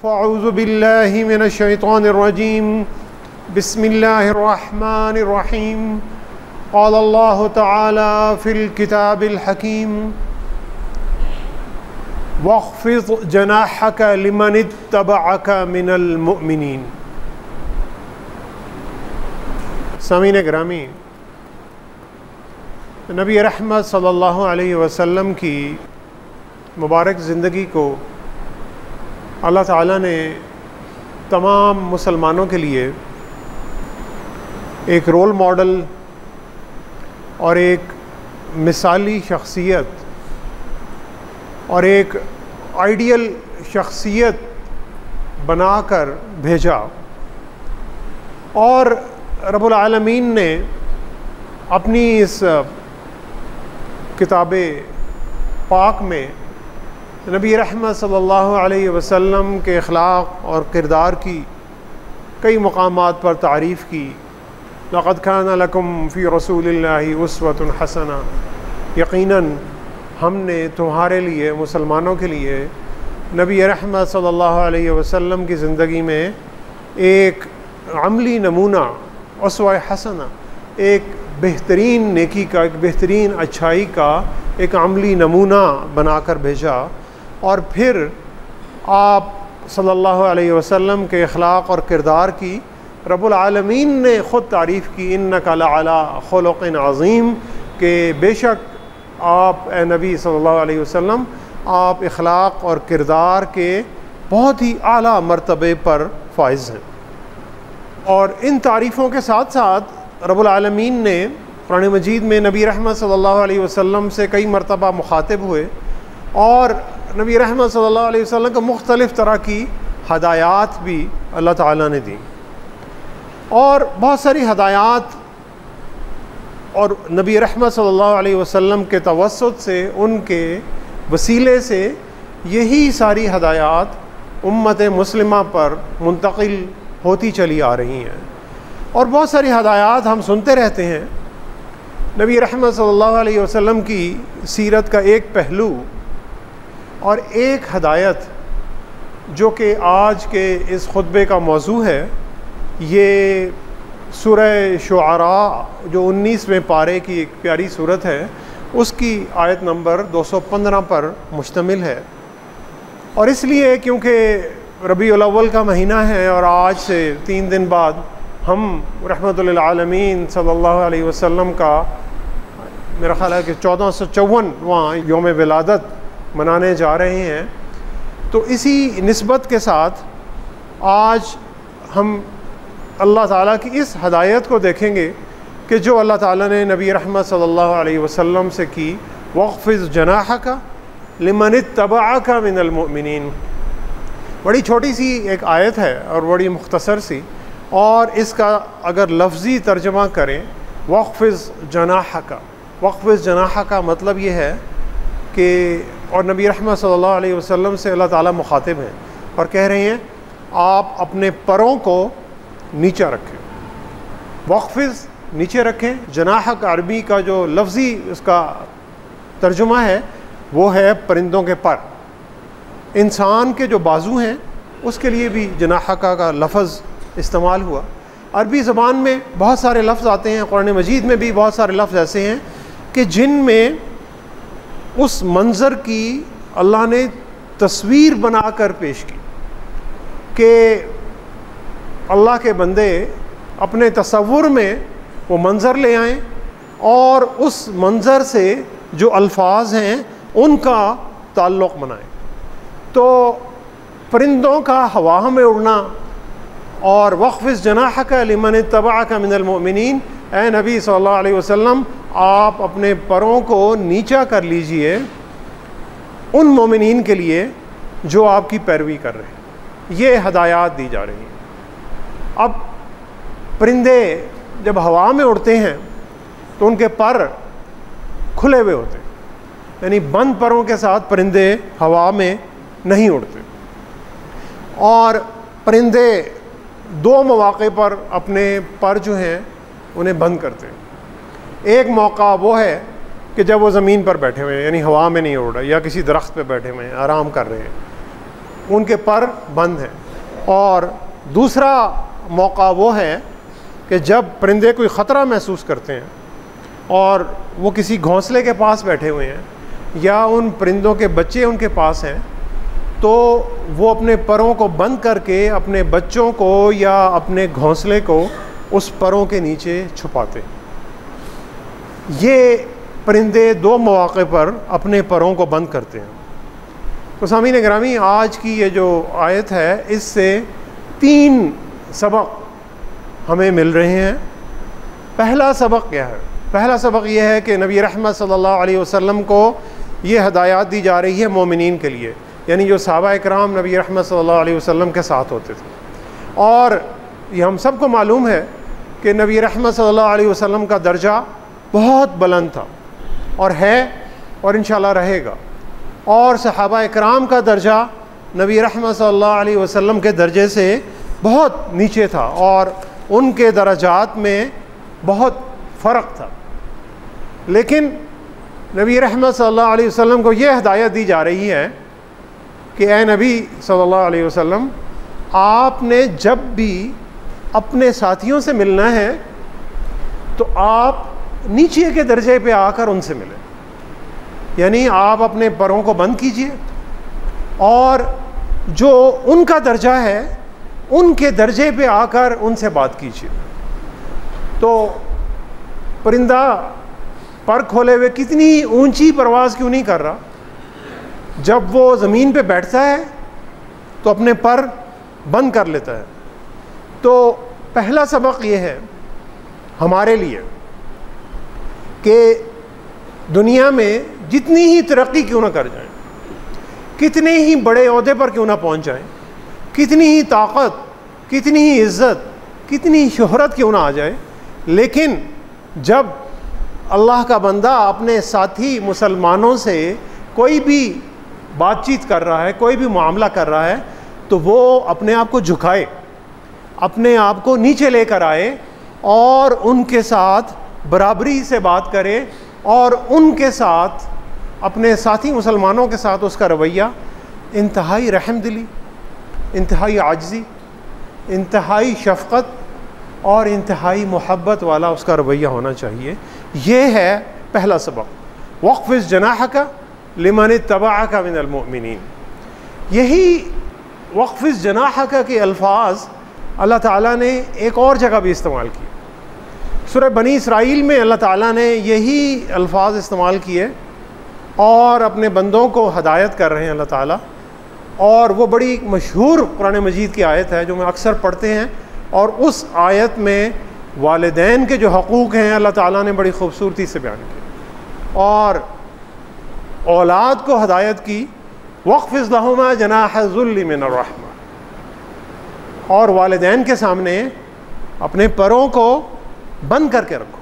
فاعوذ باللہ من الشیطان الرجیم بسم اللہ الرحمن الرحیم قال اللہ تعالی فی الکتاب الحکیم واخفض جناحک لمن اتبعک من المؤمنین۔ سامعین گرامی، نبی رحمت صلی اللہ علیہ وسلم کی مبارک زندگی کو اللہ تعالیٰ نے تمام مسلمانوں کے لیے ایک رول ماڈل اور ایک مثالی شخصیت اور ایک آئیڈیل شخصیت بنا کر بھیجا، اور رب العالمین نے اپنی اس کتاب پاک میں نبی رحمت صلی اللہ علیہ وسلم کے اخلاق اور کردار کی کئی مقامات پر تعریف کی۔ لَقَدْ كَانَ لَكُمْ فِي رَسُولِ اللَّهِ أُسْوَةٌ حَسَنَةٌ، یقیناً ہم نے تمہارے لیے، مسلمانوں کے لیے، نبی رحمت صلی اللہ علیہ وسلم کی زندگی میں ایک عملی نمونہ، اسوہ حسنہ، ایک بہترین نیکی کا، ایک بہترین اچھائی کا ایک عملی نمونہ بنا کر بھیجا، اور پھر آپ صلی اللہ علیہ وسلم کے اخلاق اور کردار کی رب العالمین نے خود تعریف کی، اِنَّكَ لَعَلَىٰ خُلُقٍ عَظِيمٍ، کہ بے شک آپ اے نبی صلی اللہ علیہ وسلم، آپ اخلاق اور کردار کے بہت ہی اعلیٰ مرتبے پر فائز ہیں۔ اور ان تعریفوں کے ساتھ ساتھ رب العالمین نے قرآن مجید میں نبی رحمت صلی اللہ علیہ وسلم سے کئی مرتبہ مخاطب ہوئے، اور نبی رحمت صلی اللہ علیہ وسلم کو مختلف طرح کی ہدایات بھی اللہ تعالیٰ نے دیں، اور بہت ساری ہدایات اور نبی رحمت صلی اللہ علیہ وسلم کے توسط سے، ان کے وسیلے سے یہی ساری ہدایات امت مسلمہ پر منتقل ہوتی چلی آ رہی ہیں، اور بہت ساری ہدایات ہم سنتے رہتے ہیں۔ نبی رحمت صلی اللہ علیہ وسلم کی سیرت کا ایک پہلو اور ایک ہدایت جو کہ آج کے اس خطبے کا موضوع ہے، یہ سورہ شعراء جو 19ویں پارے کی ایک پیاری صورت ہے، اس کی آیت نمبر 215 پر مشتمل ہے۔ اور اس لیے کیونکہ ربیع الاول کا مہینہ ہے، اور آج سے 3 دن بعد ہم رحمت للعالمین صلی اللہ علیہ وسلم کا میرا خیال ہے کہ 1454واں یوم ولادت منانے جا رہے ہیں، تو اسی نسبت کے ساتھ آج ہم اللہ تعالیٰ کی اس ہدایت کو دیکھیں گے کہ جو اللہ تعالیٰ نے نبی رحمت صلی اللہ علیہ وسلم سے کی، وَاخْفِضْ جَنَاحَكَ لِمَنِ اتَّبَعَكَ مِنَ الْمُؤْمِنِينَ۔ بڑی چھوٹی سی ایک آیت ہے اور بڑی مختصر سی، اور اس کا اگر لفظی ترجمہ کریں، وَاخْفِضْ جَنَاحَكَ، وَاخْفِضْ جَنَاحَكَ کا مطلب یہ ہے کہ، اور نبی رحمت صلی اللہ علیہ وسلم سے اللہ تعالیٰ مخاطب ہیں اور کہہ رہے ہیں آپ اپنے پروں کو نیچا رکھیں، وَاخْفِضْ نیچے رکھیں۔ جناح عربی کا جو لفظی اس کا ترجمہ ہے وہ ہے پرندوں کے پر۔ انسان کے جو بازو ہیں اس کے لیے بھی جناح کا لفظ استعمال ہوا۔ عربی زبان میں بہت سارے لفظ آتے ہیں، قرآن مجید میں بھی بہت سارے لفظ ایسے ہیں کہ جن میں اس منظر کی اللہ نے تصویر بنا کر پیش کی، کہ اللہ کے بندے اپنے تصور میں وہ منظر لے آئیں، اور اس منظر سے جو الفاظ ہیں ان کا تعلق بنائیں۔ تو پرندوں کا ہوا میں اڑنا، اور وَاخْفِضْ جَنَاحَكَ لِمَنِ اتَّبَعَكَ مِنَ الْمُؤْمِنِينَ، اے نبی صلی اللہ علیہ وسلم آپ اپنے پروں کو نیچا کر لیجئے ان مومنین کے لیے جو آپ کی پیروی کر رہے ہیں۔ یہ ہدایات دی جا رہی ہیں۔ اب پرندے جب ہوا میں اڑتے ہیں تو ان کے پر کھلے ہوئے ہوتے ہیں، یعنی بند پروں کے ساتھ پرندے ہوا میں نہیں اڑتے، اور پرندے 2 مواقع پر اپنے پر جو ہیں انہیں بند کرتے ہیں۔ ایک موقع وہ ہے کہ جب وہ زمین پر بیٹھے ہوئے ہیں، یعنی ہوا میں نہیں اڑ رہا، یا کسی درخت پہ بیٹھے ہوئے ہیں، آرام کر رہے ہیں، ان کے پر بند ہیں. اور دوسرا موقع وہ ہے کہ جب پرندے کوئی خطرہ محسوس کرتے ہیں اور وہ کسی گھونسلے کے پاس بیٹھے ہوئے ہیں یا ان پرندوں کے بچے ان کے پاس ہیں, تو وہ اپنے پروں کو بند کر کے اپنے بچوں کو یا اپنے گھونسلے کو اس پروں کے نیچے چھپاتے ہیں. یہ پرندے دو مواقع پر اپنے پروں کو بند کرتے ہیں. تو سامعین گرامی, آج کی یہ جو آیت ہے اس سے 3 سبق ہمیں مل رہے ہیں. پہلا سبق کیا ہے؟ پہلا سبق یہ ہے کہ نبی رحمت صلی اللہ علیہ وسلم کو یہ ہدایات دی جا رہی ہے مومنین کے لیے, یعنی جو صحابہ اکرام نبی رحمت صلی اللہ علیہ وسلم کے ساتھ ہوتے تھے. اور یہ ہم سب کو معلوم ہے کہ نبی رحمت صلی اللہ علیہ وسلم کا درجہ بہت بلند تھا اور ہے اور انشاءاللہ رہے گا, اور صحابہ اکرام کا درجہ نبی رحمت صلی اللہ علیہ وسلم کے درجے سے بہت نیچے تھا اور ان کے درجات میں بہت فرق تھا. لیکن نبی رحمت صلی اللہ علیہ وسلم کو یہ ہدایت دی جا رہی ہے کہ اے نبی صلی اللہ علیہ وسلم, آپ نے جب بھی اپنے ساتھیوں سے ملنا ہے تو آپ نیچے کے درجے پہ آ کر ان سے ملیں, یعنی آپ اپنے پروں کو بند کیجئے اور جو ان کا درجہ ہے ان کے درجے پہ آ کر ان سے بات کیجئے. تو پرندہ پر کھولے ہوئے کتنی اونچی پرواز کیوں نہیں کر رہا, جب وہ زمین پہ بیٹھتا ہے تو اپنے پر بند کر لیتا ہے. تو پہلا سبق یہ ہے ہمارے لیے کہ دنیا میں جتنی ہی ترقی کیوں نہ کر جائیں, کتنے ہی بڑے عہدے پر کیوں نہ پہنچ جائیں, کتنی ہی طاقت, کتنی ہی عزت, کتنی شہرت کیوں نہ آ جائے, لیکن جب اللہ کا بندہ اپنے ساتھی مسلمانوں سے کوئی بھی بات چیت کر رہا ہے, کوئی بھی معاملہ کر رہا ہے, تو وہ اپنے آپ کو جھکائے, اپنے آپ کو نیچے لے کر آئے اور ان کے ساتھ برابری سے بات کرے, اور ان کے ساتھ اپنے ساتھی مسلمانوں کے ساتھ اس کا رویہ انتہائی رحم دلی, انتہائی عاجزی, انتہائی شفقت اور انتہائی محبت والا اس کا رویہ ہونا چاہیے. یہ ہے پہلا سبق, وَاخْفِضْ جَنَاحَكَ لِمَنِ اتَّبَعَكَ مِنَ الْمُؤْمِنِينَ. یہی وَاخْفِضْ جَنَاحَكَ کے الفاظ اللہ تعالیٰ نے ایک اور جگہ بھی استعمال کیے. سورہ بنی اسرائیل میں اللہ تعالیٰ نے یہی الفاظ استعمال کیے اور اپنے بندوں کو ہدایت کر رہے ہیں اللہ تعالیٰ. اور وہ بڑی مشہور قرآن مجید کی آیت ہے جو میں اکثر پڑھتے ہیں, اور اس آیت میں والدین کے جو حقوق ہیں اللہ تعالیٰ نے بڑی خوبصورتی سے بیان کیا اور اولاد کو ہدایت کی, وَاخْفِضْ لَهُمَا جَنَاحَ الذُّلِّ مِنَ الرَّحْمَةِ. اور والدین کے سامنے اپنے پروں کو بند کر کے رکھو,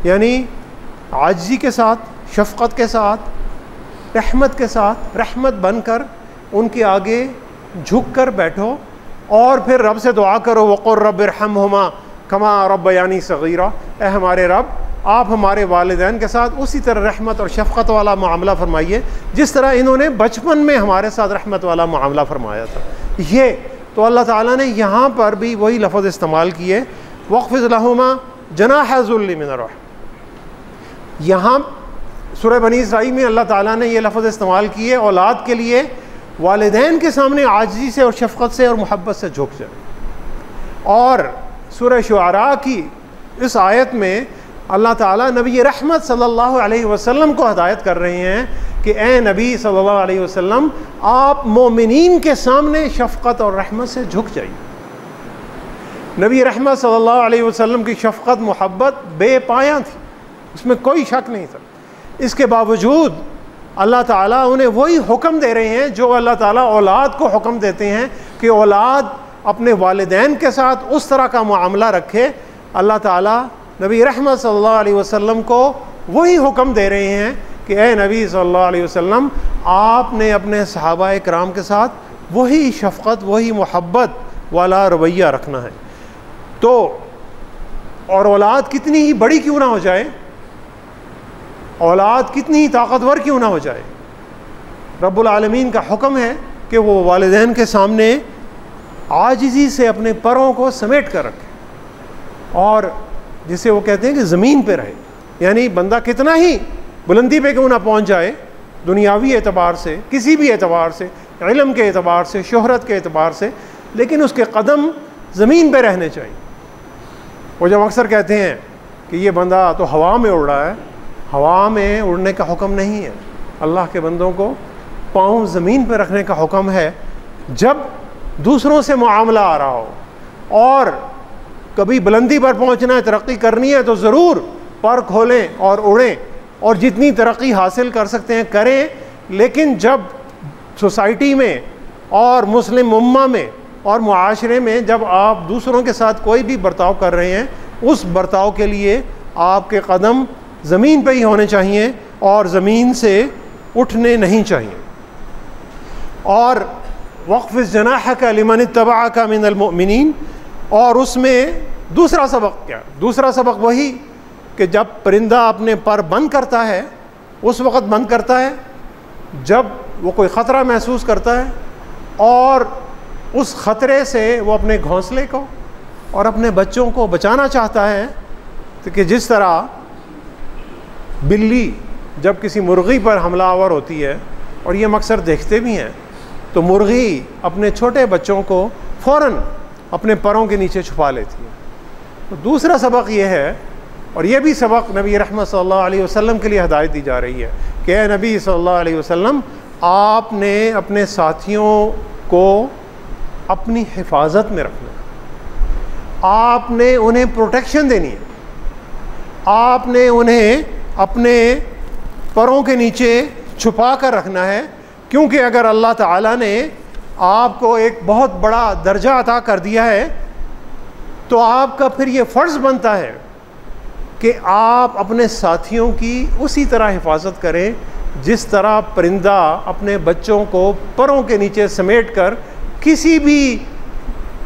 یعنی عاجزی کے ساتھ, شفقت کے ساتھ, رحمت کے ساتھ, رحمت بن کر ان کے آگے جھک کر بیٹھو, اور پھر رب سے دعا کرو, وَقُلْ رَبِّ ارْحَمْهُمَا كَمَا رَبَّيَانِي صَغِيرًا. اے ہمارے رب, آپ ہمارے والدین کے ساتھ اسی طرح رحمت اور شفقت والا معاملہ فرمائیے جس طرح انہوں نے بچپن میں ہمارے ساتھ رحمت والا معاملہ فرمایا تھا. یہ تو اللہ تعالیٰ نے یہاں پر بھی وہی لفظ استعمال کیے, وَاخْفِضْ لَهُمَا جَنَاحَ الذُّلِّ مِنَ الرَّحْمَةِ. یہاں سورہ بنی اسرائیل میں اللہ تعالیٰ نے یہ لفظ استعمال کیے اولاد کے لیے, والدین کے سامنے عاجزی سے اور شفقت سے اور محبت سے جھک جائے. اور سورہ شعراء کی اس آیت میں اللہ تعالیٰ نبی رحمت صلی اللہ علیہ وسلم کو ہدایت کر رہے ہیں کہ اے نبی صلی اللہ علیہ وسلم, آپ مومنین کے سامنے شفقت اور رحمت سے جھک جائیے. نبی رحمت صلی اللہ علیہ وسلم کی شفقت محبت بے پایاں تھی, اس میں کوئی شک نہیں تھا. اس کے باوجود اللہ تعالیٰ انہیں وہی حکم دے رہے ہیں جو اللہ تعالیٰ اولاد کو حکم دیتے ہیں کہ اولاد اپنے والدین کے ساتھ اس طرح کا معاملہ رکھے. اللہ تعالیٰ نبی رحمت صلی اللہ علیہ وسلم کو وہی حکم دے رہے ہیں کہ اے نبی صلی اللہ علیہ وسلم, آپ نے اپنے صحابہ کرام کے ساتھ وہی شفقت, وہی محبت والا رویہ رکھنا ہے. تو اور اولاد کتنی ہی بڑی کیوں نہ ہو جائے, اولاد کتنی ہی طاقتور کیوں نہ ہو جائے, رب العالمین کا حکم ہے کہ وہ والدین کے سامنے عاجزی سے اپنے پروں کو سمیٹ کر رکھے اور جسے وہ کہتے ہیں کہ زمین پہ رہے. یعنی بندہ کتنا ہی بلندی پہ کیوں نہ پہنچ جائے دنیاوی اعتبار سے, کسی بھی اعتبار سے, علم کے اعتبار سے, شہرت کے اعتبار سے, لیکن اس کے قدم زمین پہ رہنے چاہیے. وہ جب اکثر کہتے ہیں کہ یہ بندہ تو ہوا میں اڑ رہا ہے, ہوا میں اڑنے کا حکم نہیں ہے. اللہ کے بندوں کو پاؤں زمین پہ رکھنے کا حکم ہے. جب دوسروں سے معاملہ آ رہا ہو اور کبھی بلندی پر پہنچنا ہے, ترقی کرنی ہے, تو ضرور پر کھولیں اور اڑیں اور جتنی ترقی حاصل کر سکتے ہیں کریں. لیکن جب سوسائٹی میں اور مسلم امہ میں اور معاشرے میں جب آپ دوسروں کے ساتھ کوئی بھی برتاؤ کر رہے ہیں, اس برتاؤ کے لیے آپ کے قدم زمین پہ ہی ہونے چاہیے اور زمین سے اٹھنے نہیں چاہیے. اور وَاخْفِضْ جَنَاحَكَ لِمَنِ اتَّبَعَكَ مِنَ الْمُؤْمِنِينَ. اور اس میں دوسرا سبق کیا؟ دوسرا سبق وہی کہ جب پرندہ اپنے پر بند کرتا ہے اس وقت بند کرتا ہے جب وہ کوئی خطرہ محسوس کرتا ہے اور اس خطرے سے وہ اپنے گھونسلے کو اور اپنے بچوں کو بچانا چاہتا ہے. کہ جس طرح بلی جب کسی مرغی پر حملہ آور ہوتی ہے, اور یہ ہم اکثر دیکھتے بھی ہیں, تو مرغی اپنے چھوٹے بچوں کو فوراً اپنے پروں کے نیچے چھپا لیتی ہے. تو دوسرا سبق یہ ہے, اور یہ بھی سبق نبی رحمت صلی اللہ علیہ وسلم کے لیے ہدایت دی جا رہی ہے کہ اے نبی صلی اللہ علیہ وسلم, آپ نے اپنے ساتھیوں کو اپنی حفاظت میں رکھنا ہے, آپ نے انہیں پروٹیکشن دینی ہے, آپ نے انہیں اپنے پروں کے نیچے چھپا کر رکھنا ہے. کیونکہ اگر اللہ تعالیٰ نے آپ کو ایک بہت بڑا درجہ عطا کر دیا ہے تو آپ کا پھر یہ فرض بنتا ہے کہ آپ اپنے ساتھیوں کی اسی طرح حفاظت کریں جس طرح پرندہ اپنے بچوں کو پروں کے نیچے سمیٹ کر کسی بھی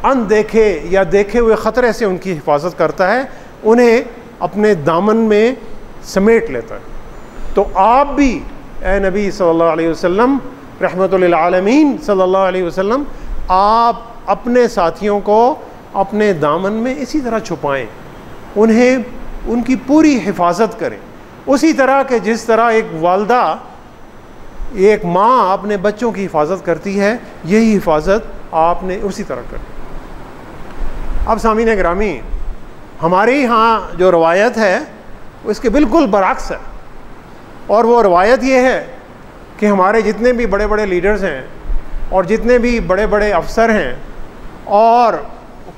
اندیکھے یا دیکھے ہوئے خطرے سے ان کی حفاظت کرتا ہے, انہیں اپنے دامن میں سمیٹ لیتا ہے. تو آپ بھی اے نبی صلی اللہ علیہ وسلم, رحمت للعالمین صلی اللہ علیہ وسلم, آپ اپنے ساتھیوں کو اپنے دامن میں اسی طرح چھپائیں, انہیں ان کی پوری حفاظت کریں, اسی طرح کہ جس طرح ایک والدہ, ایک ماں اپنے بچوں کی حفاظت کرتی ہے, یہی حفاظت آپ نے اسی طرح کریں. اب سامعین گرامی, ہمارے یہاں جو روایت ہے وہ اس کے بالکل برعکس ہے, اور وہ روایت یہ ہے کہ ہمارے جتنے بھی بڑے بڑے لیڈرز ہیں اور جتنے بھی بڑے بڑے افسر ہیں اور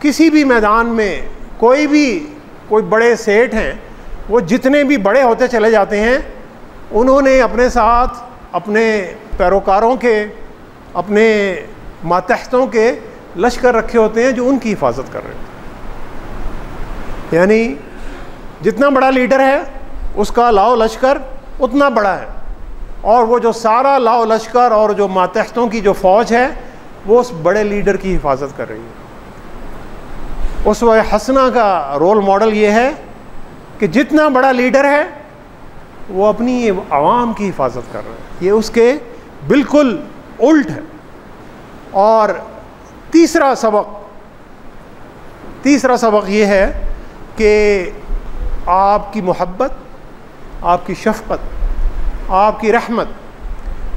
کسی بھی میدان میں کوئی بڑے سیٹھ ہیں, وہ جتنے بھی بڑے ہوتے چلے جاتے ہیں, انہوں نے اپنے ساتھ اپنے پیروکاروں کے, اپنے ماتحتوں کے لشکر رکھے ہوتے ہیں جو ان کی حفاظت کر رہے ہیں. یعنی جتنا بڑا لیڈر ہے اس کا لاؤ لشکر اتنا بڑا ہے, اور وہ جو سارا لاؤ لشکر اور جو ماتحتوں کی جو فوج ہے وہ اس بڑے لیڈر کی حفاظت کر رہی ہے. اسوہ حسنہ کا رول ماڈل یہ ہے کہ جتنا بڑا لیڈر ہے وہ اپنی عوام کی حفاظت کر رہا ہے, یہ اس کے بالکل الٹ ہے. اور تیسرا سبق یہ ہے کہ آپ کی محبت, آپ کی شفقت, آپ کی رحمت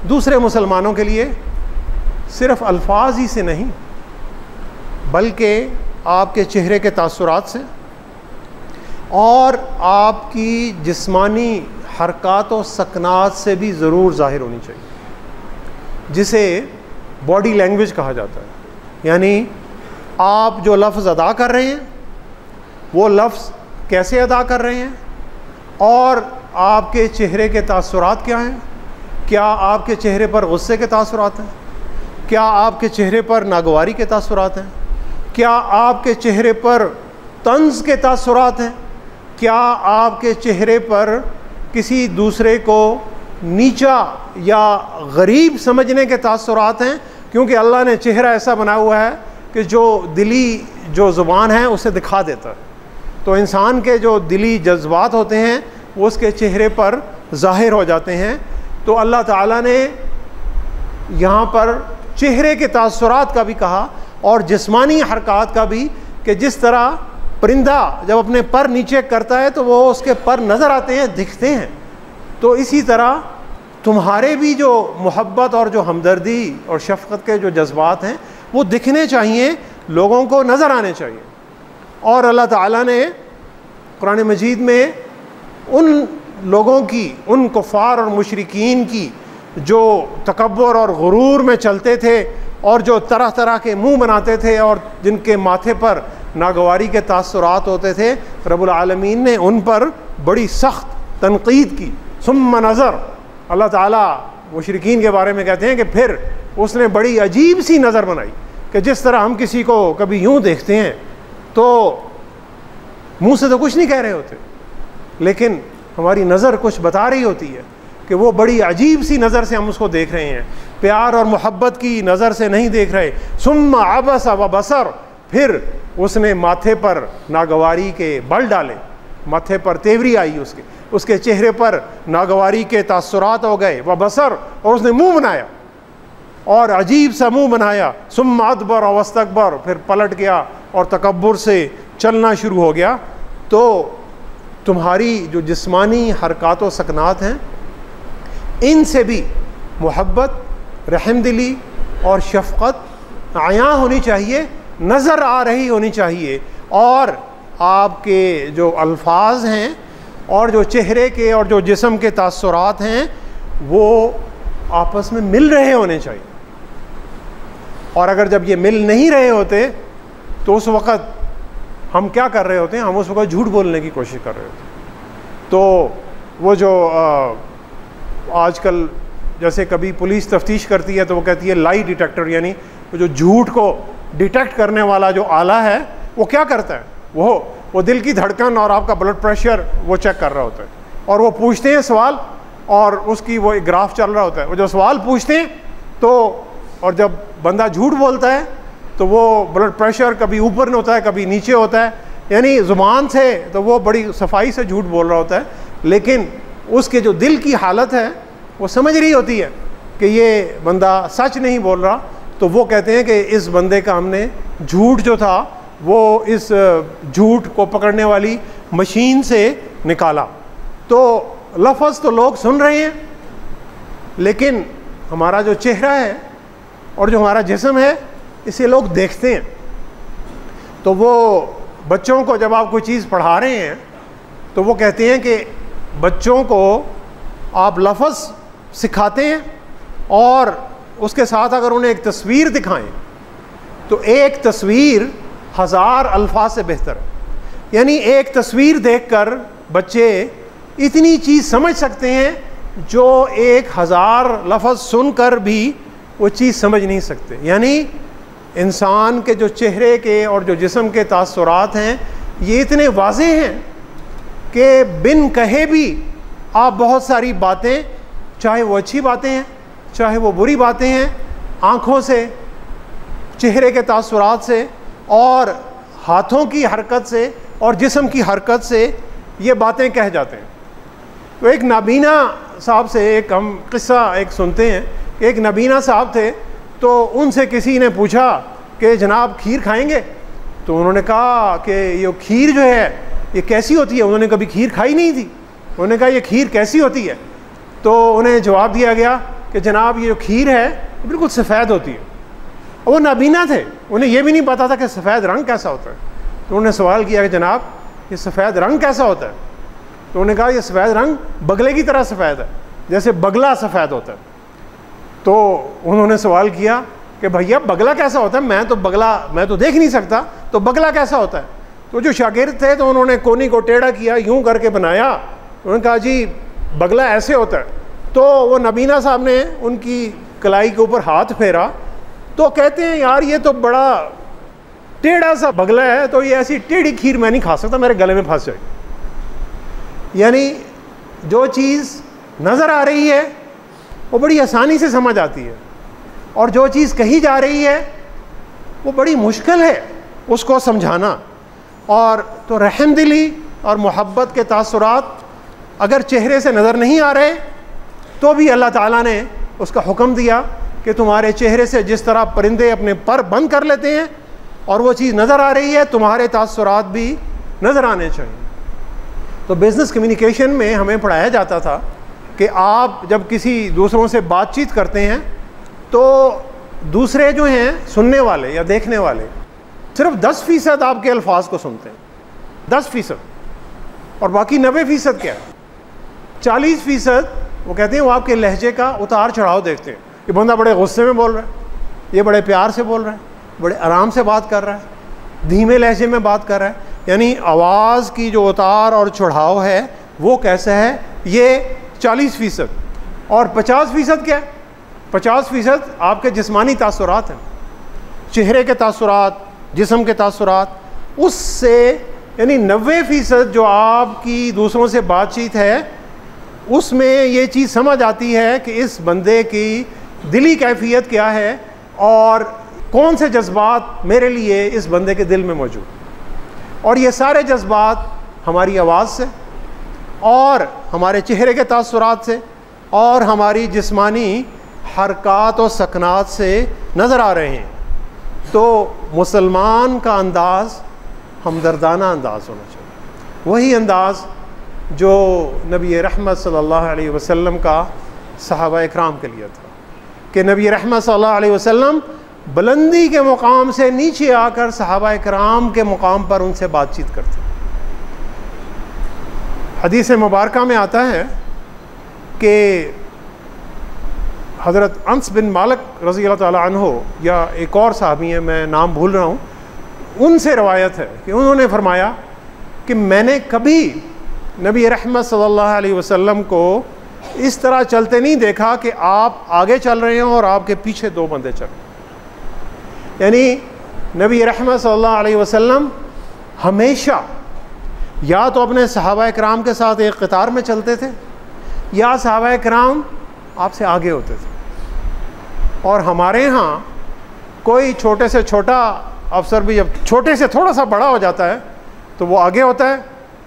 دوسرے مسلمانوں کے لیے صرف الفاظ ہی سے نہیں بلکہ آپ کے چہرے کے تاثرات سے اور آپ کی جسمانی حرکات و سکنات سے بھی ضرور ظاہر ہونی چاہیے, جسے باڈی لینگویج کہا جاتا ہے. یعنی آپ جو لفظ ادا کر رہے ہیں وہ لفظ کیسے ادا کر رہے ہیں, اور آپ کے چہرے کے تاثرات کیا ہیں. کیا آپ کے چہرے پر غصے کے تاثرات ہیں؟ کیا آپ کے چہرے پر ناگواری کے تاثرات ہیں؟ کیا آپ کے چہرے پر طنز کے تاثرات ہیں؟ کیا آپ کے چہرے پر کسی دوسرے کو نیچا یا غریب سمجھنے کے تاثرات ہیں؟ کیونکہ اللہ نے چہرہ ایسا بنا ہوا ہے کہ جو دلی جو زبان ہے اسے دکھا دیتا ہے. تو انسان کے جو دلی جذبات ہوتے ہیں وہ اس کے چہرے پر ظاہر ہو جاتے ہیں. تو اللہ تعالیٰ نے یہاں پر چہرے کے تاثرات کا بھی کہا اور جسمانی حرکات کا بھی، کہ جس طرح پرندہ جب اپنے پر نیچے کرتا ہے تو وہ اس کے پر نظر آتے ہیں، دکھتے ہیں، تو اسی طرح تمہارے بھی جو محبت اور جو ہمدردی اور شفقت کے جو جذبات ہیں وہ دکھنے چاہیے، لوگوں کو نظر آنے چاہیے۔ اور اللہ تعالیٰ نے قرآن مجید میں ان لوگوں کی، ان کفار اور مشرکین کی جو تکبر اور غرور میں چلتے تھے اور جو طرح طرح کے منہ بناتے تھے اور جن کے ماتھے پر ناگواری کے تاثرات ہوتے تھے، رب العالمین نے ان پر بڑی سخت تنقید کی۔ ثم نظر، اللہ تعالیٰ مشرکین کے بارے میں کہتے ہیں کہ پھر اس نے بڑی عجیب سی نظر بنائی، کہ جس طرح ہم کسی کو کبھی یوں دیکھتے ہیں تو منہ سے تو کچھ نہیں کہہ رہے ہوتے، لیکن ہماری نظر کچھ بتا رہی ہوتی ہے، کہ وہ بڑی عجیب سی نظر سے ہم اس کو دیکھ رہے ہیں، پیار اور محبت کی نظر سے نہیں دیکھ رہے۔ ثم عبس وبصر، پھر اس نے ماتھے پر ناگواری کے بل ڈالے، ماتھے پر تیوری آئی، اس کے چہرے پر ناگواری کے تاثرات ہو گئے، وبصر، اور اس نے منہ بنایا اور عجیب سا منہ بنایا۔ ثم ادبر واستکبر، پھر پلٹ گیا اور تکبر سے چلنا شروع ہو گیا۔ تو تمہاری جو جسمانی حرکات و سکنات ہیں ان سے بھی محبت، رحم دلی اور شفقت عیاں ہونی چاہیے، نظر آ رہی ہونی چاہیے، اور آپ کے جو الفاظ ہیں اور جو چہرے کے اور جو جسم کے تاثرات ہیں وہ آپس میں مل رہے ہونے چاہیے۔ اور اگر جب یہ مل نہیں رہے ہوتے تو اس وقت ہم کیا کر رہے ہوتے ہیں؟ ہم اس وقت جھوٹ بولنے کی کوشش کر رہے ہوتے ہیں۔ تو وہ جو آج کل جیسے کبھی پولیس تفتیش کرتی ہے تو وہ کہتی ہے لائی ڈیٹیکٹر، یعنی وہ جو جھوٹ کو ڈیٹیکٹ کرنے والا جو آلہ ہے وہ کیا کرتا ہے؟ وہ دل کی دھڑکن اور آپ کا بلڈ پریشر وہ چیک کر رہا ہوتا ہے، اور وہ پوچھتے ہیں سوال اور اس کی وہ گراف چل رہا ہوتا ہے، وہ جو سوال پوچھتے ہیں تو، اور جب بندہ جھوٹ بولتا ہے تو وہ بلڈ پریشر کبھی اوپر نہیں ہوتا ہے کبھی نیچے ہوتا ہے، یعنی زبان سے تو وہ بڑی صفائی سے جھوٹ بول رہا ہوتا ہے، لیکن اس کے جو دل کی حالت ہے وہ سمجھ رہی ہوتی ہے کہ یہ بندہ سچ نہیں بول رہا، تو وہ کہتے ہیں کہ اس بندے کا ہم نے جھوٹ جو تھا وہ اس جھوٹ کو پکڑنے والی مشین سے نکالا۔ تو لفظ تو لوگ سن رہے ہیں، لیکن ہمارا جو چہرہ ہے اور جو ہمارا جسم ہے اسے لوگ دیکھتے ہیں۔ تو وہ بچوں کو جب آپ کوئی چیز پڑھا رہے ہیں تو وہ کہتے ہیں کہ بچوں کو آپ لفظ سکھاتے ہیں اور اس کے ساتھ اگر انہیں ایک تصویر دکھائیں تو ایک تصویر 1000 الفاظ سے بہتر ہے، یعنی ایک تصویر دیکھ کر بچے اتنی چیز سمجھ سکتے ہیں جو 1000 لفظ سن کر بھی وہ چیز سمجھ نہیں سکتے۔ یعنی انسان کے جو چہرے کے اور جو جسم کے تاثرات ہیں یہ اتنے واضح ہیں کہ بن کہے بھی آپ بہت ساری باتیں، چاہے وہ اچھی باتیں ہیں چاہے وہ بری باتیں ہیں، آنکھوں سے، چہرے کے تاثرات سے اور ہاتھوں کی حرکت سے اور جسم کی حرکت سے یہ باتیں کہہ جاتے ہیں۔ تو ایک نابینا صاحب سے ایک ہم قصہ ایک سنتے ہیں کہ ایک نابینا صاحب تھے، تو ان سے کسی نے پوچھا کہ جناب کھیر کھائیں گے؟ تو انہوں نے کہا کہ یہ کھیر جو ہے یہ کیسی ہوتی ہے؟ انہوں نے کبھی کھیر کھائی نہیں تھی۔ انہوں نے کہا یہ کھیر کیسی ہوتی ہے؟ تو انہیں جواب دیا گیا کہ جناب یہ جو کھیر ہے بالکل سفید ہوتی ہے۔ وہ نابینا تھے، انہیں یہ بھی نہیں پتا تھا کہ سفید رنگ کیسا ہوتا ہے۔ تو انہوں نے سوال کیا کہ جناب یہ سفید رنگ کیسا ہوتا ہے؟ تو انہوں نے کہا یہ سفید رنگ بگلے کی طرح سفید ہے، جیسے بگلا سفید ہوتا ہے۔ تو انہوں نے سوال کیا کہ بھیا بگلا کیسا ہوتا ہے؟ میں تو دیکھ نہیں سکتا، تو بگلا کیسا ہوتا ہے؟ تو جو شاگرد تھے تو انہوں نے کونی کو ٹیڑھا کیا، یوں کر کے بنایا، انہوں نے کہا جی بگلا ایسے ہوتا ہے۔ تو وہ نبینا صاحب نے ان کی کلائی کے اوپر ہاتھ پھیرا، تو کہتے ہیں یار یہ تو بڑا ٹیڑھا سا بگلا ہے، تو یہ ایسی ٹیڑھی کھیر میں نہیں کھا سکتا، میرے گلے میں پھنس جائے۔ یعنی جو چیز نظر آ رہی ہے وہ بڑی آسانی سے سمجھ آتی ہے، اور جو چیز کہی جا رہی ہے وہ بڑی مشکل ہے اس کو سمجھانا۔ اور تو رحم دلی اور محبت کے تاثرات اگر چہرے سے نظر نہیں آ رہے تو بھی اللہ تعالیٰ نے اس کا حکم دیا کہ تمہارے چہرے سے جس طرح پرندے اپنے پر بند کر لیتے ہیں اور وہ چیز نظر آ رہی ہے، تمہارے تاثرات بھی نظر آنے چاہیے۔ تو بزنس کمیونیکیشن میں ہمیں پڑھایا جاتا تھا کہ آپ جب کسی دوسروں سے بات چیت کرتے ہیں تو دوسرے جو ہیں سننے والے یا دیکھنے والے صرف 10% آپ کے الفاظ کو سنتے ہیں، 10%، اور باقی 90% کیا ہے، 40% وہ کہتے ہیں وہ آپ کے لہجے کا اتار چڑھاؤ دیکھتے ہیں۔ یہ بندہ بڑے غصے میں بول رہا ہے، یہ بڑے پیار سے بول رہا ہے، بڑے آرام سے بات کر رہا ہے، دھیمے لہجے میں بات کر رہا ہے، یعنی آواز کی جو اتار اور چڑھاؤ ہے وہ کیسا ہے، یہ 40%۔ اور 50% کیا ہے؟ 50% آپ کے جسمانی تاثرات ہیں، چہرے کے تاثرات، جسم کے تاثرات، اس سے یعنی 90% جو آپ کی دوسروں سے بات چیت ہے اس میں یہ چیز سمجھ آتی ہے کہ اس بندے کی دلی کیفیت کیا ہے اور کون سے جذبات میرے لیے اس بندے کے دل میں موجود، اور یہ سارے جذبات ہماری آواز سے اور ہمارے چہرے کے تاثرات سے اور ہماری جسمانی حرکات و سکنات سے نظر آ رہے ہیں۔ تو مسلمان کا انداز ہمدردانہ انداز ہونا چاہیے، وہی انداز جو نبی رحمت صلی اللہ علیہ وسلم کا صحابہ اکرام کے لیے تھا، کہ نبی رحمت صلی اللہ علیہ وسلم بلندی کے مقام سے نیچے آ کر صحابہ اکرام کے مقام پر ان سے بات چیت کرتے۔ حدیث مبارکہ میں آتا ہے کہ حضرت انس بن مالک رضی اللہ تعالیٰ عنہ یا ایک اور صحابی ہیں، میں نام بھول رہا ہوں، ان سے روایت ہے کہ انہوں نے فرمایا کہ میں نے کبھی نبی رحمت صلی اللہ علیہ وسلم کو اس طرح چلتے نہیں دیکھا کہ آپ آگے چل رہے ہیں اور آپ کے پیچھے 2 بندے چل رہے ہیں۔ یعنی نبی رحمت صلی اللہ علیہ وسلم ہمیشہ یا تو اپنے صحابہ کرام کے ساتھ ایک قطار میں چلتے تھے یا صحابہ کرام آپ سے آگے ہوتے تھے، اور ہمارے ہاں کوئی چھوٹے سے چھوٹا افسر بھی جب چھوٹے سے تھوڑا سا بڑا ہو جاتا ہے تو وہ آگے ہوتا ہے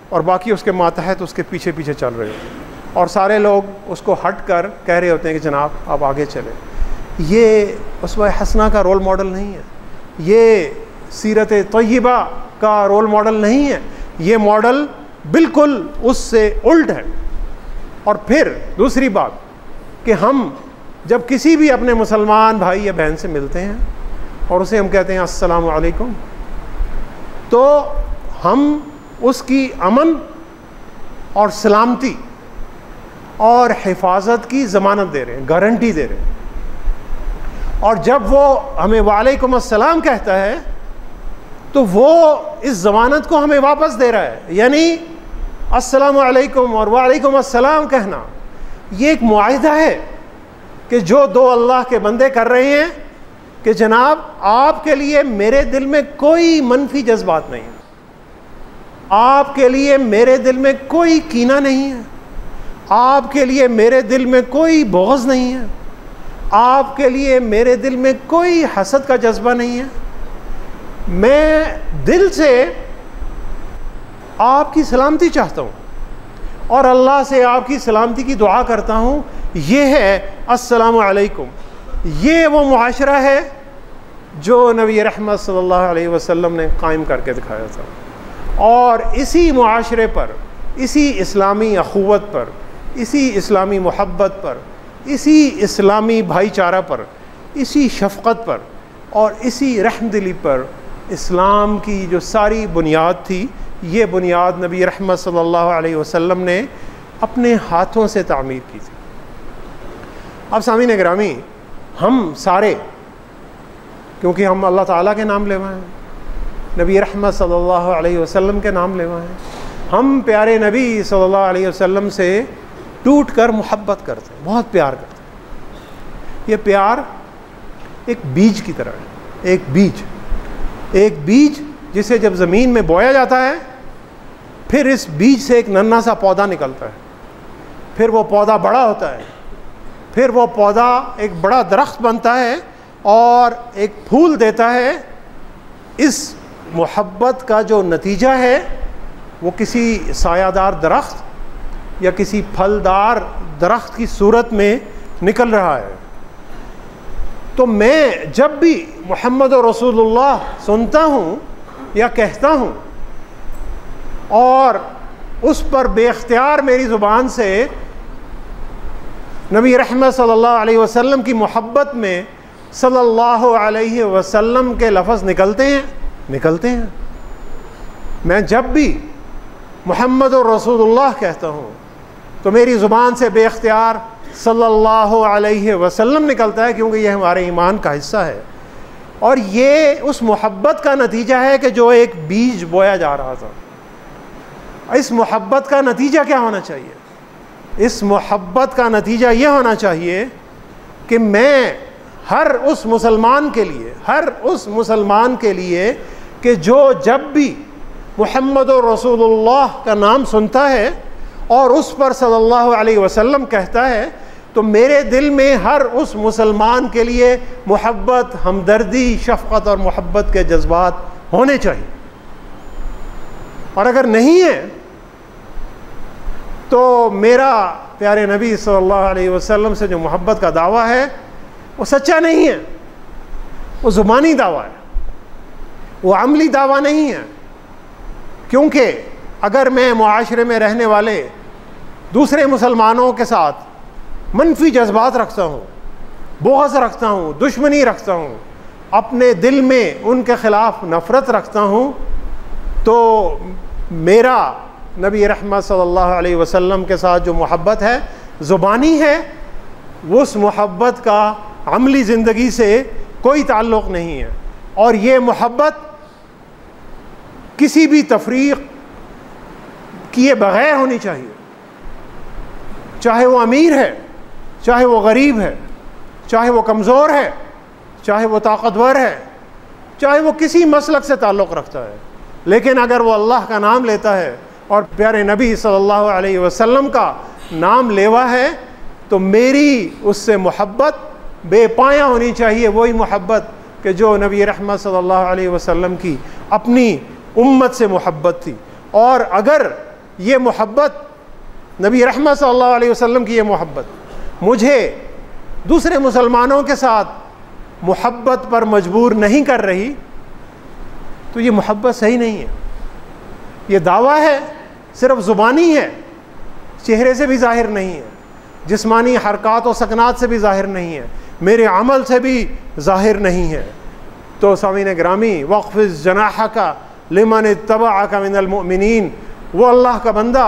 اور باقی اس کے ماتحت اس کے پیچھے پیچھے چل رہے ہوتے ہیں، اور سارے لوگ اس کو ہٹ کر کہہ رہے ہوتے ہیں کہ جناب آپ آگے چلیں۔ یہ اسوہ حسنہ کا رول ماڈل نہیں ہے، یہ سیرت طیبہ کا رول ماڈل نہیں ہے، یہ ماڈل بالکل اس سے الٹ ہے۔ اور پھر دوسری بات کہ ہم جب کسی بھی اپنے مسلمان بھائی یا بہن سے ملتے ہیں اور اسے ہم کہتے ہیں السلام علیکم، تو ہم اس کی امن اور سلامتی اور حفاظت کی ضمانت دے رہے ہیں، گارنٹی دے رہے ہیں، اور جب وہ ہمیں وعلیکم السلام کہتا ہے تو وہ اس ضمانت کو ہمیں واپس دے رہا ہے۔ یعنی السلام علیکم اور وعلیکم السلام کہنا یہ ایک معاہدہ ہے کہ جو 2 اللہ کے بندے کر رہے ہیں کہ جناب آپ کے لیے میرے دل میں کوئی منفی جذبات نہیں ہے، آپ کے لیے میرے دل میں کوئی کینہ نہیں ہے، آپ کے لیے میرے دل میں کوئی بغض نہیں ہے، آپ کے لیے میرے دل میں کوئی حسد کا جذبہ نہیں ہے، میں دل سے آپ کی سلامتی چاہتا ہوں اور اللہ سے آپ کی سلامتی کی دعا کرتا ہوں۔ یہ ہے السلام علیکم۔ یہ وہ معاشرہ ہے جو نبی رحمت صلی اللہ علیہ وسلم نے قائم کر کے دکھایا تھا، اور اسی معاشرے پر، اسی اسلامی اخوت پر، اسی اسلامی محبت پر، اسی اسلامی بھائی چارہ پر، اسی شفقت پر اور اسی رحم دلی پر اسلام کی جو ساری بنیاد تھی، یہ بنیاد نبی رحمت صلی اللہ علیہ وسلم نے اپنے ہاتھوں سے تعمیر کی تھی۔ اب سامعین گرامی، ہم سارے کیونکہ ہم اللہ تعالیٰ کے نام لیوا ہیں، نبی رحمت صلی اللہ علیہ وسلم کے نام لیوا ہیں، ہم پیارے نبی صلی اللہ علیہ وسلم سے ٹوٹ کر محبت کرتے ہیں، بہت پیار کرتے ہیں۔ یہ پیار ایک بیج کی طرح ہے، ایک بیج جسے جب زمین میں بویا جاتا ہے، پھر اس بیج سے ایک ننھا سا پودا نکلتا ہے، پھر وہ پودا بڑا ہوتا ہے، پھر وہ پودا ایک بڑا درخت بنتا ہے اور ایک پھول دیتا ہے۔ اس محبت کا جو نتیجہ ہے وہ کسی سایہ دار درخت یا کسی پھلدار درخت کی صورت میں نکل رہا ہے۔ تو میں جب بھی محمد رسول اللہ سنتا ہوں یا کہتا ہوں اور اس پر بے اختیار میری زبان سے نبی رحمت صلی اللہ علیہ وسلم کی محبت میں صلی اللہ علیہ وسلم کے لفظ نکلتے ہیں. میں جب بھی محمد رسول اللہ کہتا ہوں تو میری زبان سے بے اختیار صلی اللہ علیہ وسلم نکلتا ہے، کیونکہ یہ ہمارے ایمان کا حصہ ہے. اور یہ اس محبت کا نتیجہ ہے کہ جو ایک بیج بویا جا رہا تھا. اس محبت کا نتیجہ کیا ہونا چاہیے؟ اس محبت کا نتیجہ یہ ہونا چاہیے کہ میں ہر اس مسلمان کے لیے کہ جو جب بھی محمد رسول اللہ کا نام سنتا ہے اور اس پر صلی اللہ علیہ وسلم کہتا ہے تو میرے دل میں ہر اس مسلمان کے لیے محبت، ہمدردی، شفقت اور محبت کے جذبات ہونے چاہیے. اور اگر نہیں ہے تو میرا پیارے نبی صلی اللہ علیہ وسلم سے جو محبت کا دعویٰ ہے وہ سچا نہیں ہے، وہ زبانی دعویٰ ہے، وہ عملی دعویٰ نہیں ہے. کیونکہ اگر میں معاشرے میں رہنے والے دوسرے مسلمانوں کے ساتھ منفی جذبات رکھتا ہوں، بغض رکھتا ہوں، دشمنی رکھتا ہوں، اپنے دل میں ان کے خلاف نفرت رکھتا ہوں، تو میرا نبی رحمت صلی اللہ علیہ وسلم کے ساتھ جو محبت ہے زبانی ہے، اس محبت کا عملی زندگی سے کوئی تعلق نہیں ہے. اور یہ محبت کسی بھی تفریق کیے بغیر ہونی چاہیے، چاہے وہ امیر ہے، چاہے وہ غریب ہے، چاہے وہ کمزور ہے، چاہے وہ طاقتور ہے، چاہے وہ کسی مسلک سے تعلق رکھتا ہے. لیکن اگر وہ اللہ کا نام لیتا ہے اور پیارے نبی صلی اللہ علیہ وسلم کا نام لیوا ہے تو میری اس سے محبت بے پایہ ہونی چاہیے. وہی محبت کہ جو نبی رحمت صلی اللہ علیہ وسلم کی اپنی امت سے محبت تھی. اور اگر یہ محبت نبی رحمت صلی اللہ علیہ وسلم کی یہ محبت مجھے دوسرے مسلمانوں کے ساتھ محبت پر مجبور نہیں کر رہی تو یہ محبت صحیح نہیں ہے. یہ دعویٰ ہے، صرف زبانی ہے، چہرے سے بھی ظاہر نہیں ہے، جسمانی حرکات و سکنات سے بھی ظاہر نہیں ہے، میرے عمل سے بھی ظاہر نہیں ہے. تو سامعین گرامی، وَاخْفِضْ جَنَاحَكَ لِمَنِ اتَّبَعَكَ مِنَ الْمُؤْمِنِينَ، وہ اللہ کا بندہ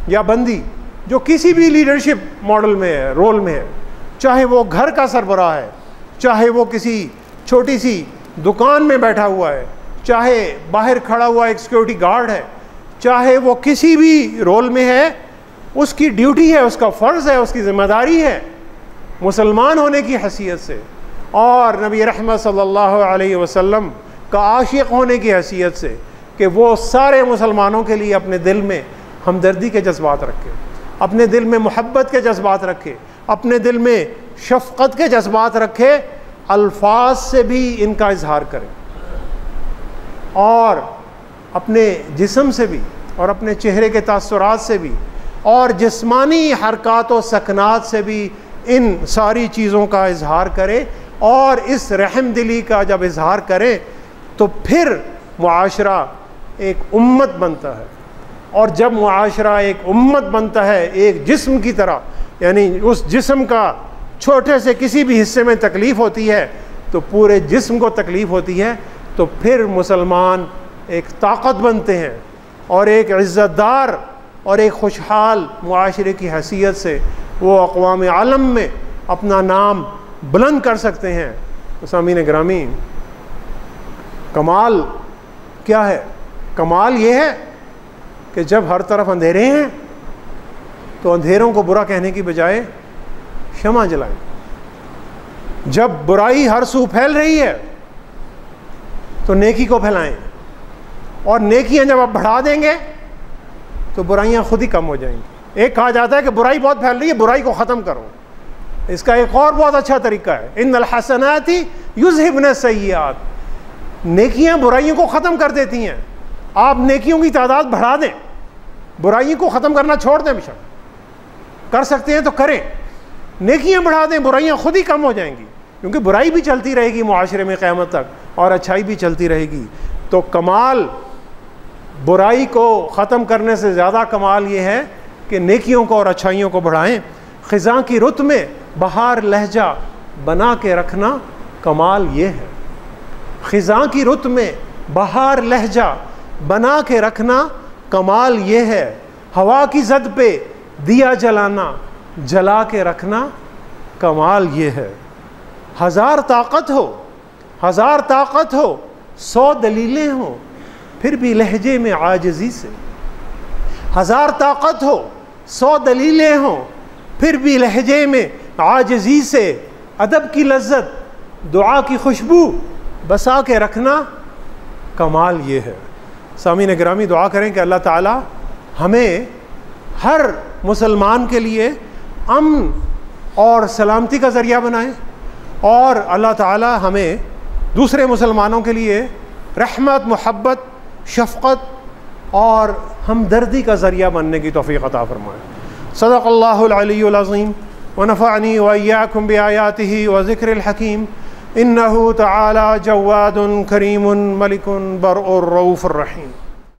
یا بندی جو کسی بھی لیڈرشپ ماڈل میں ہے، رول میں ہے، چاہے وہ گھر کا سربراہ ہے، چاہے وہ کسی چھوٹی سی دکان میں بیٹھا ہوا ہے، چاہے باہر کھڑا ہوا ایک سیکورٹی گارڈ ہے، چاہے وہ کسی بھی رول میں ہے، اس کی ڈیوٹی ہے، اس کا فرض ہے، اس کی ذمہ داری ہے مسلمان ہونے کی حیثیت سے اور نبی رحمت صلی اللہ علیہ وسلم کا عاشق ہونے کی حیثیت سے کہ وہ سارے مسلمانوں کے لیے اپنے دل میں ہمدردی کے جذبات رکھے، اپنے دل میں محبت کے جذبات رکھے، اپنے دل میں شفقت کے جذبات رکھے، الفاظ سے بھی ان کا اظہار کرے اور اپنے جسم سے بھی اور اپنے چہرے کے تاثرات سے بھی اور جسمانی حرکات و سکنات سے بھی ان ساری چیزوں کا اظہار کرے. اور اس رحم دلی کا جب اظہار کرے تو پھر معاشرہ ایک امت بنتا ہے. اور جب معاشرہ ایک امت بنتا ہے ایک جسم کی طرح، یعنی اس جسم کا چھوٹے سے کسی بھی حصے میں تکلیف ہوتی ہے تو پورے جسم کو تکلیف ہوتی ہے، تو پھر مسلمان ایک طاقت بنتے ہیں اور ایک عزت دار اور ایک خوشحال معاشرے کی حیثیت سے وہ اقوام عالم میں اپنا نام بلند کر سکتے ہیں. سامعین گرامی، کمال کیا ہے؟ کمال یہ ہے کہ جب ہر طرف اندھیرے ہیں تو اندھیروں کو برا کہنے کی بجائے شمع جلائیں. جب برائی ہر سو پھیل رہی ہے تو نیکی کو پھیلائیں، اور نیکیاں جب آپ بڑھا دیں گے تو برائیاں خود ہی کم ہو جائیں گی. ایک کہا جاتا ہے کہ برائی بہت پھیل رہی ہے، برائی کو ختم کرو. اس کا ایک اور بہت اچھا طریقہ ہے، ان الحسنات یذہبن السیئات. نیکیاں برائیوں کو ختم کر دیتی ہیں. آپ نیکیوں کی تعداد بڑھا دیں، برائیوں کو ختم کرنا چھوڑ دیں، بے شک کر سکتے ہیں تو کریں. نیکیاں بڑھا دیں، برائیاں خود ہی کم ہو جائیں گی. کیونکہ برائی بھی چلتی رہے گی معاشرے میں قیامت تک اور اچھائی بھی چلتی رہے گی. تو کمال برائی کو ختم کرنے سے زیادہ کمال یہ ہے کہ نیکیوں کو اور اچھائیوں کو بڑھائیں. خزاں کی رت میں بہار لہجہ بنا کے رکھنا کمال یہ ہے. خزاں کی رت میں بہار لہجہ بنا کے رکھنا کمال یہ ہے. ہوا کی زد پہ دیا جلانا جلا کے رکھنا کمال یہ ہے. ہزار طاقت ہو 100 دلیلیں ہوں پھر بھی لہجے میں عاجزی سے. ہزار طاقت ہو 100 دلیلیں ہوں پھر بھی لہجے میں عاجزی سے. ادب کی لذت دعا کی خوشبو بسا کے رکھنا کمال یہ ہے. سامعین گرامی، دعا کریں کہ اللہ تعالی ہمیں ہر مسلمان کے لیے امن اور سلامتی کا ذریعہ بنائے، اور اللہ تعالی ہمیں دوسرے مسلمانوں کے لیے رحمت، محبت، شفقت اور ہمدردی کا ذریعہ بننے کی توفیق عطا فرمائے. صدق اللہ العلی العظیم ونفعنی وإیاکم بآیاتہ وذکر الحکیم. انہ تعالی جواد کریم ملک برء رؤوف الرحیم.